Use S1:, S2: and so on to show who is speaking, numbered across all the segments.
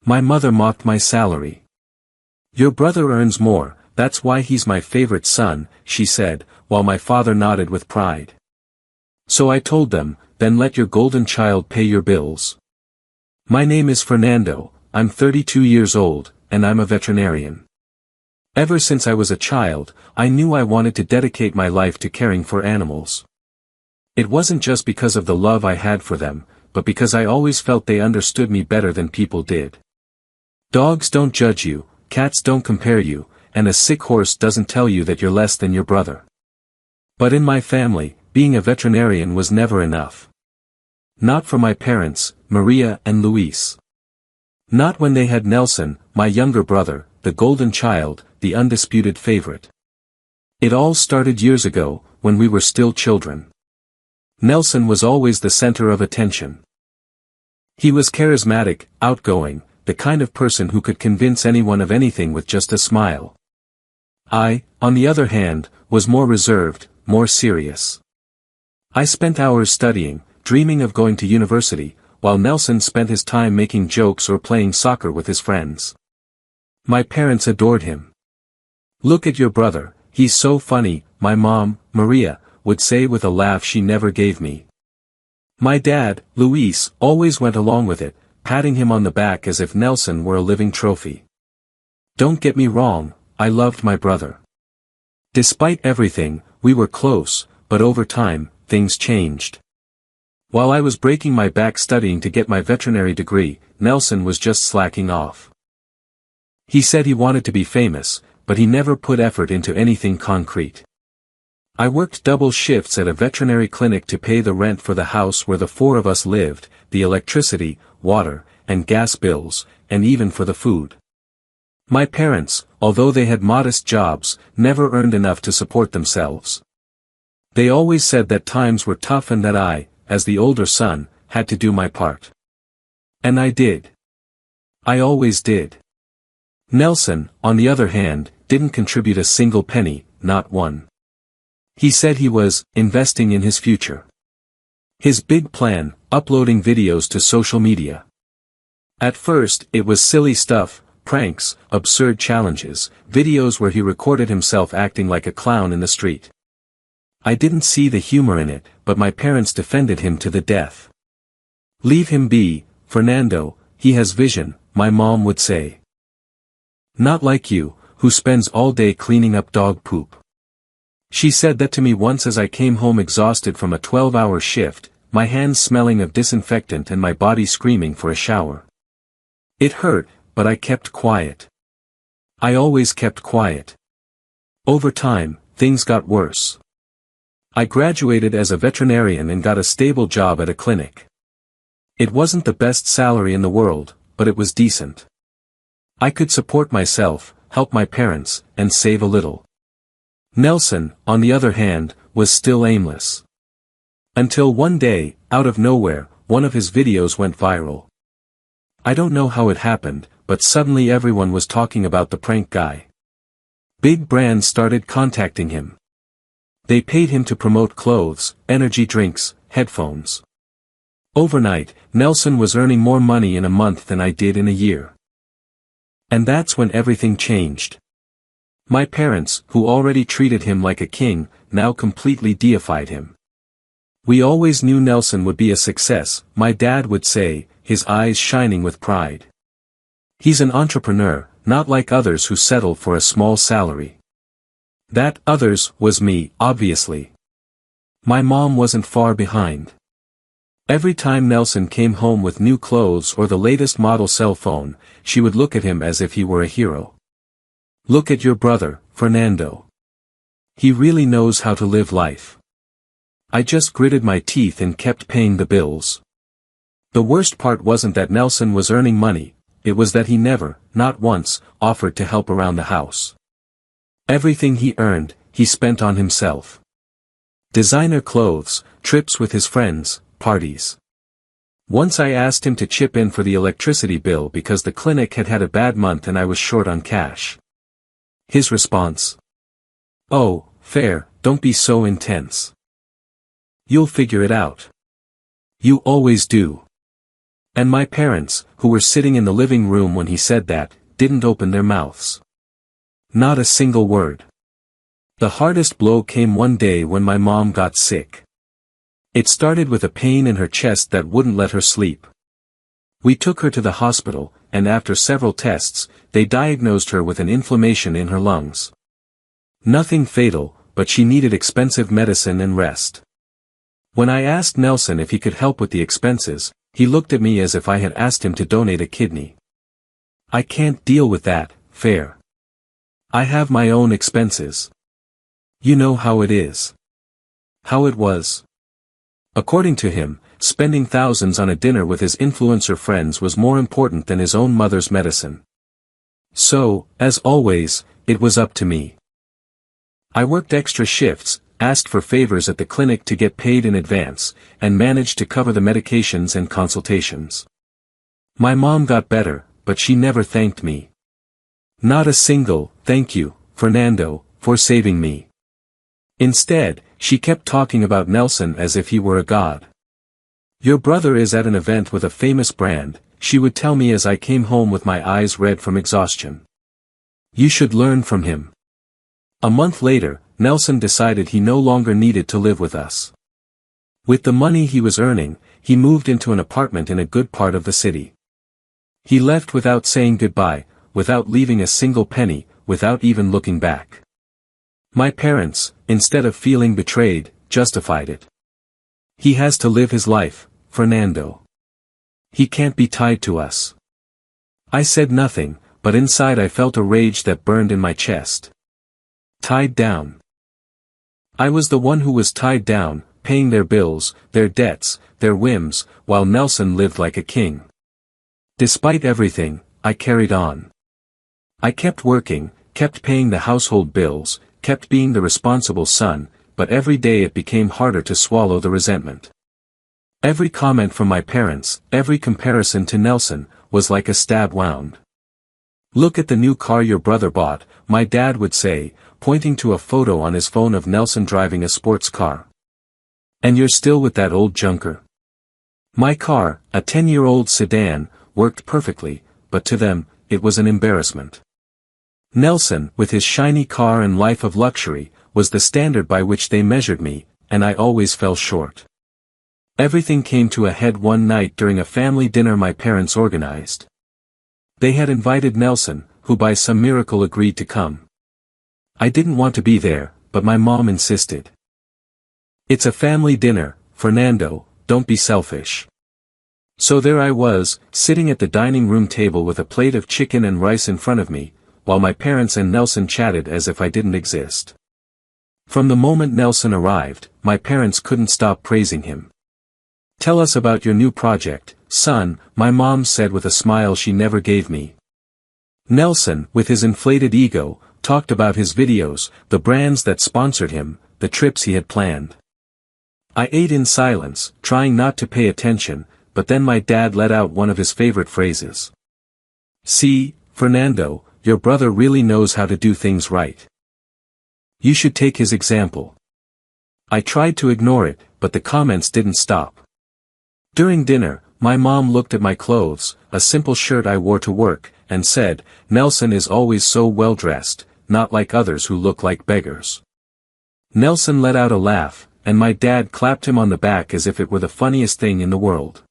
S1: My mother mocked my salary. Your brother earns more, that's why he's my favorite son, she said, while my father nodded with pride. So I told them, then let your golden child pay your bills. My name is Fernando, I'm 32 years old, and I'm a veterinarian. Ever since I was a child, I knew I wanted to dedicate my life to caring for animals. It wasn't just because of the love I had for them, but because I always felt they understood me better than people did. Dogs don't judge you, cats don't compare you, and a sick horse doesn't tell you that you're less than your brother. But in my family, being a veterinarian was never enough. Not for my parents, Maria and Luis. Not when they had Nelson, my younger brother, the golden child, the undisputed favorite. It all started years ago, when we were still children. Nelson was always the center of attention. He was charismatic, outgoing, the kind of person who could convince anyone of anything with just a smile. I, on the other hand, was more reserved, more serious. I spent hours studying, dreaming of going to university, while Nelson spent his time making jokes or playing soccer with his friends. My parents adored him. Look at your brother, he's so funny, my mom, Maria, would say with a laugh she never gave me. My dad, Luis, always went along with it, patting him on the back as if Nelson were a living trophy. Don't get me wrong, I loved my brother. Despite everything, we were close, but over time, things changed. While I was breaking my back studying to get my veterinary degree, Nelson was just slacking off. He said he wanted to be famous, but he never put effort into anything concrete. I worked double shifts at a veterinary clinic to pay the rent for the house where the four of us lived, the electricity, water, and gas bills, and even for the food. My parents, although they had modest jobs, never earned enough to support themselves. They always said that times were tough and that I, as the older son, had to do my part. And I did. I always did. Nelson, on the other hand, didn't contribute a single penny, not one. He said he was investing in his future. His big plan, uploading videos to social media. At first, it was silly stuff, pranks, absurd challenges, videos where he recorded himself acting like a clown in the street. I didn't see the humor in it, but my parents defended him to the death. Leave him be, Fernando, he has vision, my mom would say. Not like you, who spends all day cleaning up dog poop. She said that to me once as I came home exhausted from a 12-hour shift, my hands smelling of disinfectant and my body screaming for a shower. It hurt, but I kept quiet. I always kept quiet. Over time, things got worse. I graduated as a veterinarian and got a stable job at a clinic. It wasn't the best salary in the world, but it was decent. I could support myself, help my parents, and save a little. Nelson, on the other hand, was still aimless. Until one day, out of nowhere, one of his videos went viral. I don't know how it happened, but suddenly everyone was talking about the prank guy. Big brands started contacting him. They paid him to promote clothes, energy drinks, headphones. Overnight, Nelson was earning more money in a month than I did in a year. And that's when everything changed. My parents, who already treated him like a king, now completely deified him. We always knew Nelson would be a success, my dad would say, his eyes shining with pride. He's an entrepreneur, not like others who settle for a small salary. That others was me, obviously. My mom wasn't far behind. Every time Nelson came home with new clothes or the latest model cell phone, she would look at him as if he were a hero. Look at your brother, Fernando. He really knows how to live life. I just gritted my teeth and kept paying the bills. The worst part wasn't that Nelson was earning money, it was that he never, not once, offered to help around the house. Everything he earned, he spent on himself. Designer clothes, trips with his friends, parties. Once I asked him to chip in for the electricity bill because the clinic had had a bad month and I was short on cash. His response: "Oh, fair, don't be so intense. You'll figure it out. You always do." And my parents, who were sitting in the living room when he said that, didn't open their mouths. Not a single word. The hardest blow came one day when my mom got sick. It started with a pain in her chest that wouldn't let her sleep. We took her to the hospital, and after several tests, they diagnosed her with an inflammation in her lungs. Nothing fatal, but she needed expensive medicine and rest. When I asked Nelson if he could help with the expenses, he looked at me as if I had asked him to donate a kidney. I can't deal with that, fair. I have my own expenses. You know how it is. How it was. According to him, spending thousands on a dinner with his influencer friends was more important than his own mother's medicine. So, as always, it was up to me. I worked extra shifts, asked for favors at the clinic to get paid in advance, and managed to cover the medications and consultations. My mom got better, but she never thanked me. Not a single, "Thank you, Fernando, for saving me." Instead, she kept talking about Nelson as if he were a god. "Your brother is at an event with a famous brand," she would tell me as I came home with my eyes red from exhaustion. "You should learn from him." A month later, Nelson decided he no longer needed to live with us. With the money he was earning, he moved into an apartment in a good part of the city. He left without saying goodbye, without leaving a single penny, without even looking back. My parents, instead of feeling betrayed, justified it. "He has to live his life, Fernando. He can't be tied to us." I said nothing, but inside I felt a rage that burned in my chest. Tied down. I was the one who was tied down, paying their bills, their debts, their whims, while Nelson lived like a king. Despite everything, I carried on. I kept working, kept paying the household bills, kept being the responsible son, but every day it became harder to swallow the resentment. Every comment from my parents, every comparison to Nelson, was like a stab wound. "Look at the new car your brother bought," my dad would say, pointing to a photo on his phone of Nelson driving a sports car. "And you're still with that old junker." My car, a 10-year-old sedan, worked perfectly, but to them, it was an embarrassment. Nelson, with his shiny car and life of luxury, was the standard by which they measured me, and I always fell short. Everything came to a head one night during a family dinner my parents organized. They had invited Nelson, who by some miracle agreed to come. I didn't want to be there, but my mom insisted. "It's a family dinner, Fernando, don't be selfish." So there I was, sitting at the dining room table with a plate of chicken and rice in front of me, while my parents and Nelson chatted as if I didn't exist. From the moment Nelson arrived, my parents couldn't stop praising him. "Tell us about your new project, son," my mom said with a smile she never gave me. Nelson, with his inflated ego, talked about his videos, the brands that sponsored him, the trips he had planned. I ate in silence, trying not to pay attention, but then my dad let out one of his favorite phrases. "See, Fernando, your brother really knows how to do things right. You should take his example." I tried to ignore it, but the comments didn't stop. During dinner, my mom looked at my clothes, a simple shirt I wore to work, and said, "Nelson is always so well dressed, not like others who look like beggars." Nelson let out a laugh, and my dad clapped him on the back as if it were the funniest thing in the world.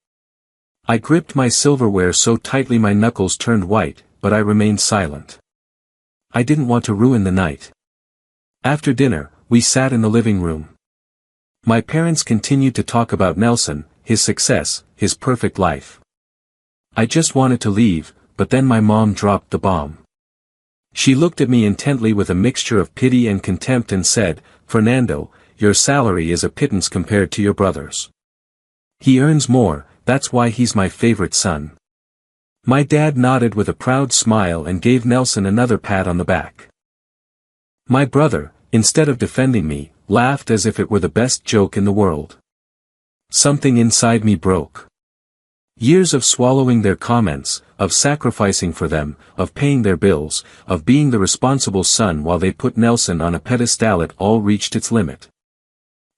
S1: I gripped my silverware so tightly my knuckles turned white, but I remained silent. I didn't want to ruin the night. After dinner, we sat in the living room. My parents continued to talk about Nelson, his success, his perfect life. I just wanted to leave, but then my mom dropped the bomb. She looked at me intently with a mixture of pity and contempt and said, "Fernando, your salary is a pittance compared to your brother's. He earns more, that's why he's my favorite son." My dad nodded with a proud smile and gave Nelson another pat on the back. My brother, instead of defending me, laughed as if it were the best joke in the world. Something inside me broke. Years of swallowing their comments, of sacrificing for them, of paying their bills, of being the responsible son while they put Nelson on a pedestal, it all reached its limit.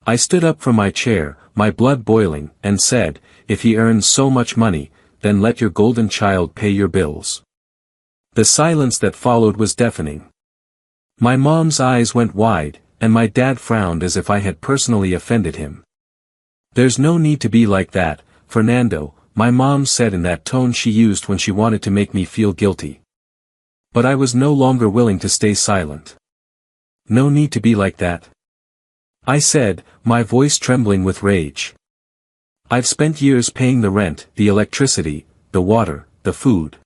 S1: I stood up from my chair, my blood boiling, and said, "If he earns so much money, then let your golden child pay your bills." The silence that followed was deafening. My mom's eyes went wide, and my dad frowned as if I had personally offended him. "There's no need to be like that, Fernando," my mom said in that tone she used when she wanted to make me feel guilty. But I was no longer willing to stay silent. "No need to be like that," I said, my voice trembling with rage. "I've spent years paying the rent, the electricity, the water, the food.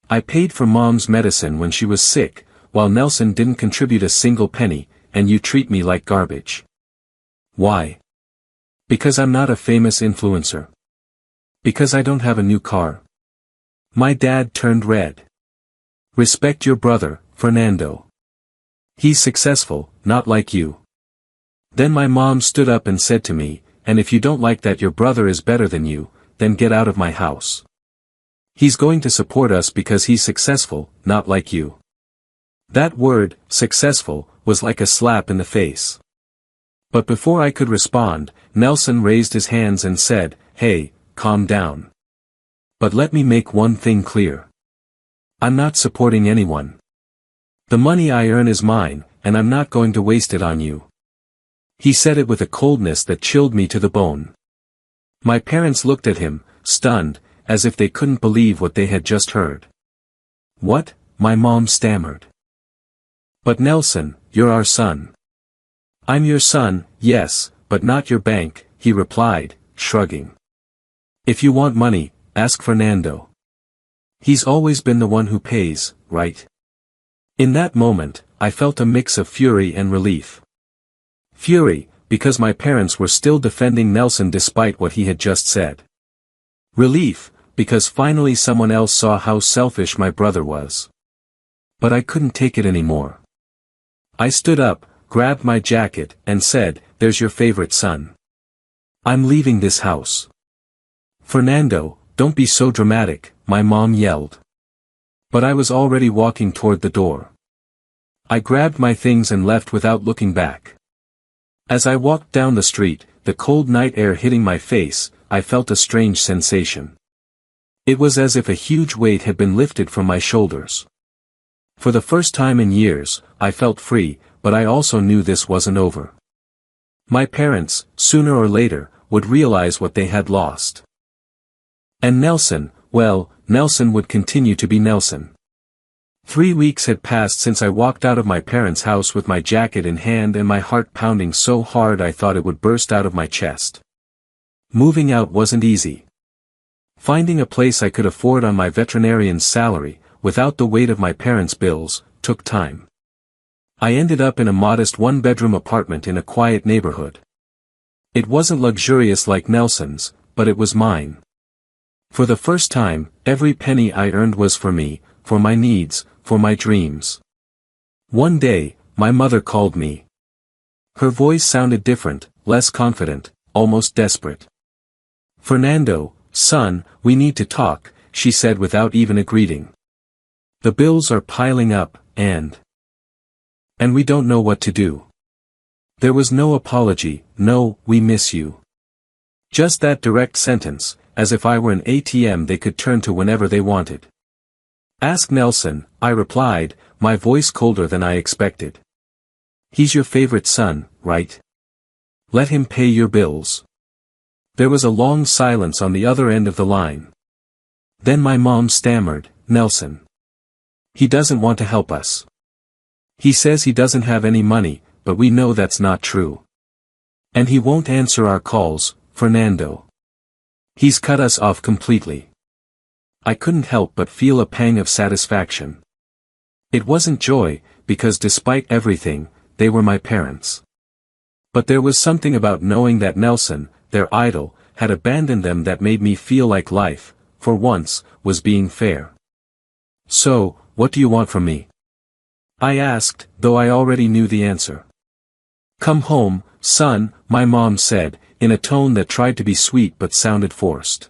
S1: I paid for Mom's medicine when she was sick, while Nelson didn't contribute a single penny, and you treat me like garbage. Why? Because I'm not a famous influencer. Because I don't have a new car." My dad turned red. "Respect your brother, Fernando. He's successful, not like you." Then my mom stood up and said to me, "And if you don't like that your brother is better than you, then get out of my house. He's going to support us because he's successful, not like you." That word, successful, was like a slap in the face. But before I could respond, Nelson raised his hands and said, "Hey, calm down. But let me make one thing clear. I'm not supporting anyone. The money I earn is mine, and I'm not going to waste it on you." He said it with a coldness that chilled me to the bone. My parents looked at him, stunned, as if they couldn't believe what they had just heard. "What?" my mom stammered. "But Nelson, you're our son." "I'm your son, yes, but not your bank," he replied, shrugging. "If you want money, ask Fernando. He's always been the one who pays, right?" In that moment, I felt a mix of fury and relief. Fury, because my parents were still defending Nelson despite what he had just said. Relief, because finally someone else saw how selfish my brother was. But I couldn't take it anymore. I stood up, grabbed my jacket, and said, "There's your favorite son. I'm leaving this house." "Fernando, don't be so dramatic," my mom yelled. But I was already walking toward the door. I grabbed my things and left without looking back. As I walked down the street, the cold night air hitting my face, I felt a strange sensation. It was as if a huge weight had been lifted from my shoulders. For the first time in years, I felt free, but I also knew this wasn't over. My parents, sooner or later, would realize what they had lost. And Nelson, well, Nelson would continue to be Nelson. 3 weeks had passed since I walked out of my parents' house with my jacket in hand and my heart pounding so hard I thought it would burst out of my chest. Moving out wasn't easy. Finding a place I could afford on my veterinarian's salary, without the weight of my parents' bills, took time. I ended up in a modest one-bedroom apartment in a quiet neighborhood. It wasn't luxurious like Nelson's, but it was mine. For the first time, every penny I earned was for me, for my needs, for my dreams. One day, my mother called me. Her voice sounded different, less confident, almost desperate. "Fernando, son, we need to talk," she said without even a greeting. "The bills are piling up, and we don't know what to do." There was no apology, no, "we miss you." Just that direct sentence, as if I were an ATM they could turn to whenever they wanted. "Ask Nelson," I replied, my voice colder than I expected. "He's your favorite son, right? Let him pay your bills." There was a long silence on the other end of the line. Then my mom stammered, "Nelson. He doesn't want to help us. He says he doesn't have any money, but we know that's not true. And he won't answer our calls, Fernando. He's cut us off completely." I couldn't help but feel a pang of satisfaction. It wasn't joy, because despite everything, they were my parents. But there was something about knowing that Nelson, their idol, had abandoned them that made me feel like life, for once, was being fair. "So, what do you want from me?" I asked, though I already knew the answer. "Come home, son," my mom said, in a tone that tried to be sweet but sounded forced.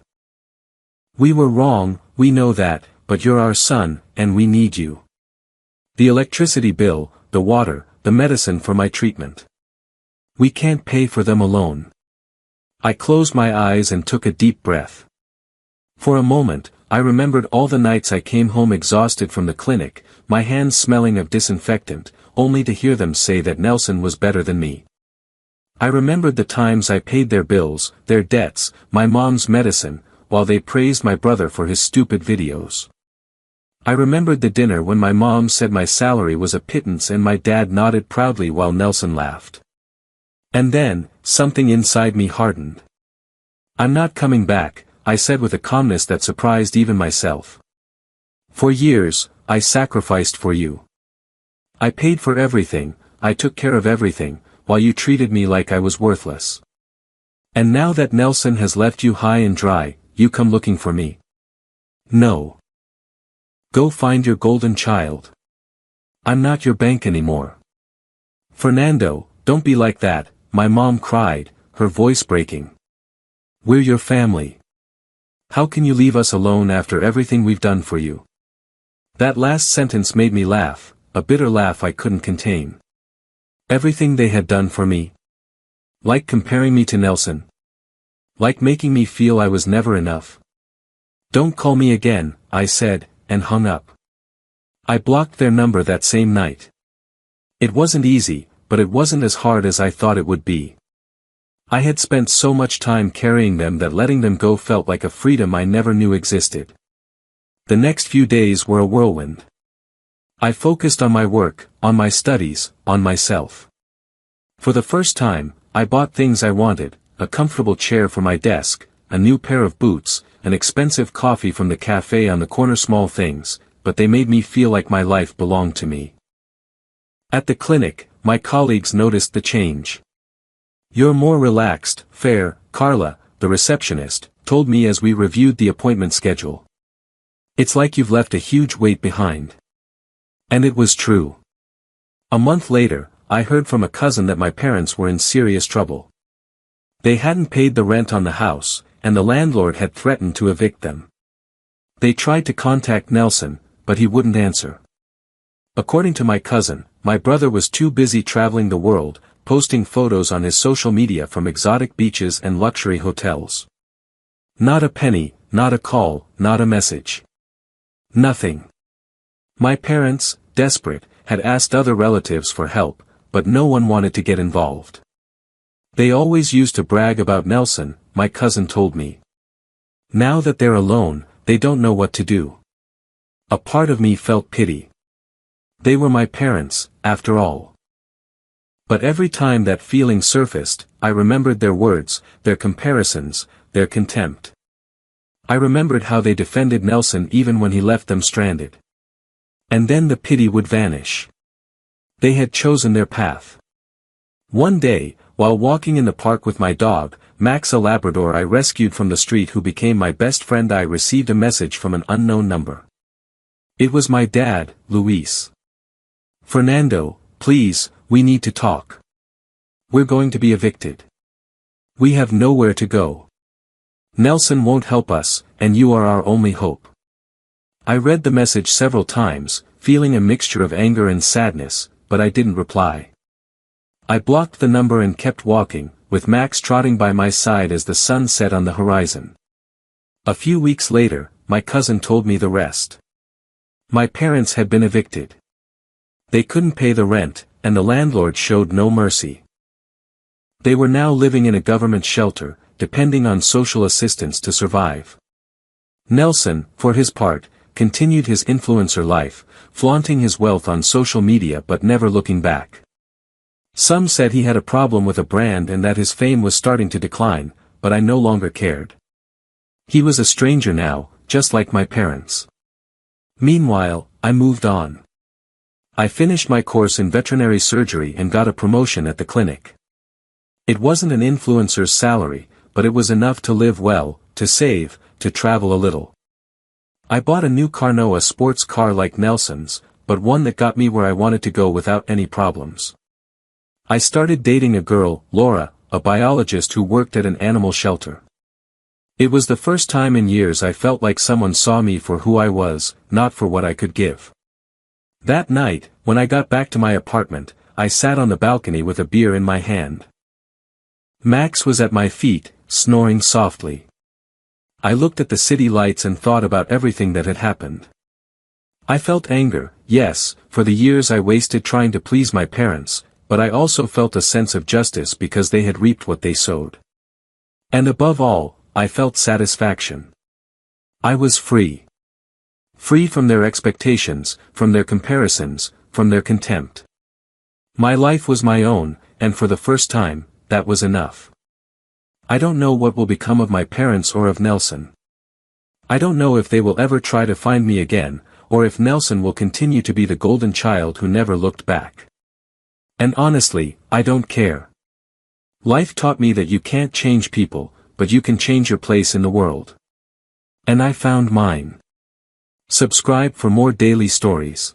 S1: "We were wrong, we know that, but you're our son, and we need you. The electricity bill, the water, the medicine for my treatment. We can't pay for them alone." I closed my eyes and took a deep breath. For a moment, I remembered all the nights I came home exhausted from the clinic, my hands smelling of disinfectant, only to hear them say that Nelson was better than me. I remembered the times I paid their bills, their debts, my mom's medicine, while they praised my brother for his stupid videos. I remembered the dinner when my mom said my salary was a pittance and my dad nodded proudly while Nelson laughed. And then, something inside me hardened. "I'm not coming back," I said with a calmness that surprised even myself. "For years, I sacrificed for you. I paid for everything, I took care of everything, while you treated me like I was worthless. And now that Nelson has left you high and dry, you come looking for me? No. Go find your golden child. I'm not your bank anymore." "Fernando, don't be like that," my mom cried, her voice breaking. "We're your family. How can you leave us alone after everything we've done for you?" That last sentence made me laugh, a bitter laugh I couldn't contain. Everything they had done for me? Like comparing me to Nelson? Like making me feel I was never enough? "Don't call me again," I said, and hung up. I blocked their number that same night. It wasn't easy, but it wasn't as hard as I thought it would be. I had spent so much time carrying them that letting them go felt like a freedom I never knew existed. The next few days were a whirlwind. I focused on my work, on my studies, on myself. For the first time, I bought things I wanted, a comfortable chair for my desk, a new pair of boots, an expensive coffee from the cafe on the corner. Small things, but they made me feel like my life belonged to me. At the clinic, my colleagues noticed the change. "You're more relaxed, fair," Carla, the receptionist, told me as we reviewed the appointment schedule. "It's like you've left a huge weight behind." And it was true. A month later, I heard from a cousin that my parents were in serious trouble. They hadn't paid the rent on the house, and the landlord had threatened to evict them. They tried to contact Nelson, but he wouldn't answer. According to my cousin, my brother was too busy traveling the world, posting photos on his social media from exotic beaches and luxury hotels. Not a penny, not a call, not a message. Nothing. My parents, desperate, had asked other relatives for help, but no one wanted to get involved. They always used to brag about Nelson, my cousin told me. Now that they're alone, they don't know what to do. A part of me felt pity. They were my parents, after all. But every time that feeling surfaced, I remembered their words, their comparisons, their contempt. I remembered how they defended Nelson even when he left them stranded. And then the pity would vanish. They had chosen their path. One day, while walking in the park with my dog, Max, a Labrador I rescued from the street who became my best friend, I received a message from an unknown number. It was my dad, Luis. "Fernando, please, we need to talk. We're going to be evicted. We have nowhere to go. Nelson won't help us, and you are our only hope." I read the message several times, feeling a mixture of anger and sadness, but I didn't reply. I blocked the number and kept walking, with Max trotting by my side as the sun set on the horizon. A few weeks later, my cousin told me the rest. My parents had been evicted. They couldn't pay the rent, and the landlord showed no mercy. They were now living in a government shelter, depending on social assistance to survive. Nelson, for his part, continued his influencer life, flaunting his wealth on social media but never looking back. Some said he had a problem with a brand and that his fame was starting to decline, but I no longer cared. He was a stranger now, just like my parents. Meanwhile, I moved on. I finished my course in veterinary surgery and got a promotion at the clinic. It wasn't an influencer's salary, but it was enough to live well, to save, to travel a little. I bought a new car, no a sports car like Nelson's, but one that got me where I wanted to go without any problems. I started dating a girl, Laura, a biologist who worked at an animal shelter. It was the first time in years I felt like someone saw me for who I was, not for what I could give. That night, when I got back to my apartment, I sat on the balcony with a beer in my hand. Max was at my feet, snoring softly. I looked at the city lights and thought about everything that had happened. I felt anger, yes, for the years I wasted trying to please my parents, but I also felt a sense of justice because they had reaped what they sowed. And above all, I felt satisfaction. I was free. Free from their expectations, from their comparisons, from their contempt. My life was my own, and for the first time, that was enough. I don't know what will become of my parents or of Nelson. I don't know if they will ever try to find me again, or if Nelson will continue to be the golden child who never looked back. And honestly, I don't care. Life taught me that you can't change people, but you can change your place in the world. And I found mine. Subscribe for more daily stories.